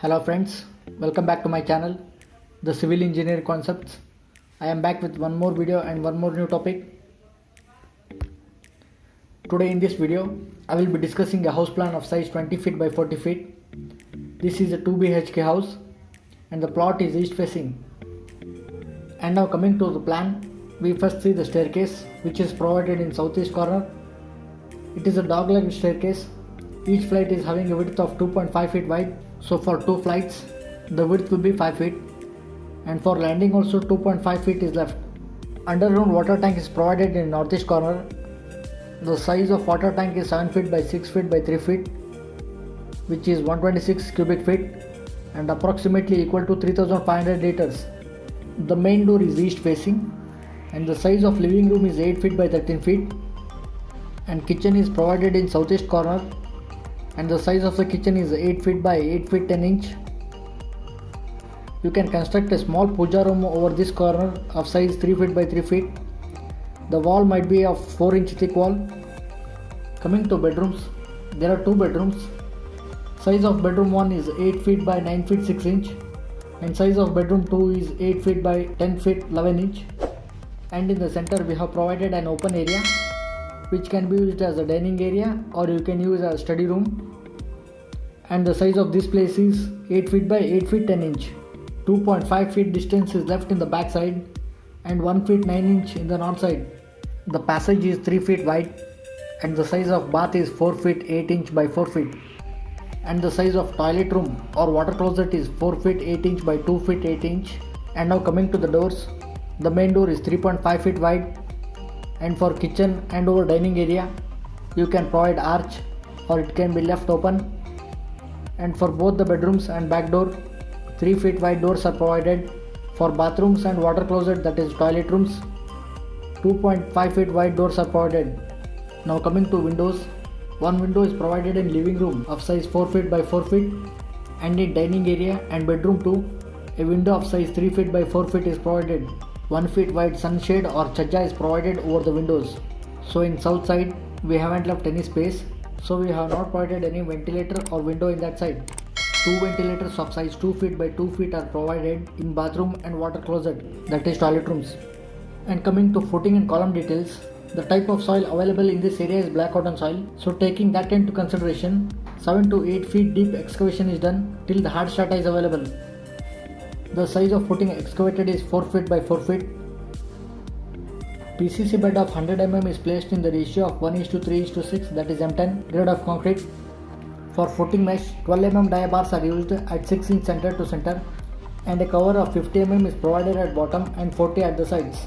Hello friends, welcome back to my channel, The Civil Engineer Concepts. I am back with one more video and one more new topic. Today in this video, I will be discussing a house plan of size 20 feet by 40 feet. This is a 2 BHK house and the plot is east facing. And now coming to the plan, we first see the staircase which is provided in southeast corner. It is a dog-leg staircase. Each flight is having a width of 2.5 feet wide. So for 2 flights, the width will be 5 feet. And for landing also 2.5 feet is left. Underground water tank is provided in northeast corner. The size of water tank is 7 feet by 6 feet by 3 feet, which is 126 cubic feet and approximately equal to 3500 liters. The main door is east facing and the size of living room is 8 feet by 13 feet. And kitchen is provided in southeast corner and the size of the kitchen is 8 feet by 8 feet 10 inch. You can construct a small puja room over this corner of size 3 feet by 3 feet. The wall might be of 4 inch thick wall. Coming to bedrooms, there are 2 bedrooms. Size of bedroom 1 is 8 feet by 9 feet 6 inch and size of bedroom 2 is 8 feet by 10 feet 11 inch. And in the center we have provided an open area which can be used as a dining area or you can use as a study room. And the size of this place is 8 feet by 8 feet 10 inch. 2.5 feet distance is left in the back side and 1 feet 9 inch in the north side. The passage is 3 feet wide and the size of bath is 4 feet 8 inch by 4 feet. And the size of toilet room or water closet is 4 feet 8 inch by 2 feet 8 inch. And now coming to the doors, the main door is 3.5 feet wide. And for kitchen and over dining area, you can provide arch or it can be left open. And for both the bedrooms and back door, 3 feet wide doors are provided. For bathrooms and water closet, that is toilet rooms, 2.5 feet wide doors are provided. Now coming to windows, one window is provided in living room of size 4 feet by 4 feet and in dining area and bedroom 2, a window of size 3 feet by 4 feet is provided. 1 feet wide sunshade or chajja is provided over the windows. So in south side, we haven't left any space. So we have not provided any ventilator or window in that side. 2 ventilators of size 2 feet by 2 feet are provided in bathroom and water closet, that is toilet rooms. And coming to footing and column details, the type of soil available in this area is black cotton soil. So taking that into consideration, 7 to 8 feet deep excavation is done till the hard strata is available. The size of footing excavated is 4 feet by 4 feet. PCC bed of 100 mm is placed in the ratio of 1:3:6, that is M10 grade of concrete. For footing mesh, 12 mm dia bars are used at 6 inch center to center and a cover of 50 mm is provided at bottom and 40 at the sides.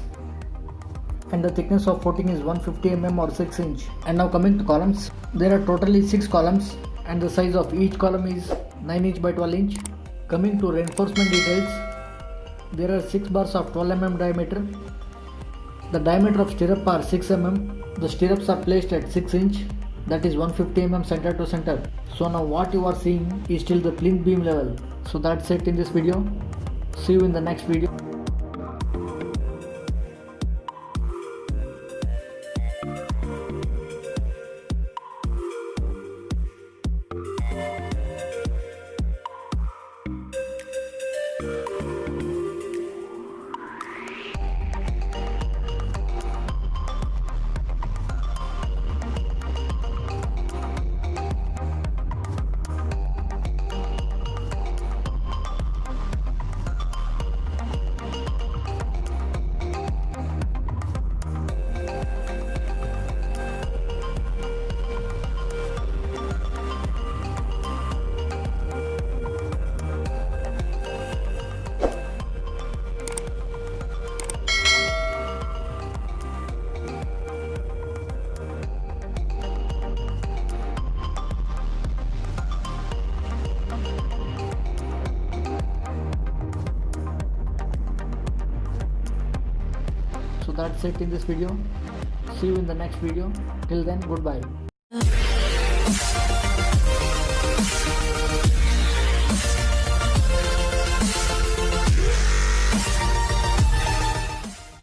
And the thickness of footing is 150 mm or 6 inch. And now coming to columns, there are totally 6 columns and the size of each column is 9 inch by 12 inch. Coming to reinforcement details, there are 6 bars of 12 mm diameter. The diameter of stirrup are 6 mm. The stirrups are placed at 6 inch, that is 150 mm center to center. So now what you are seeing is till the plinth beam level. So that's it in this video. See you in the next video. So that's it in this video. See you in the next video. Till then, goodbye.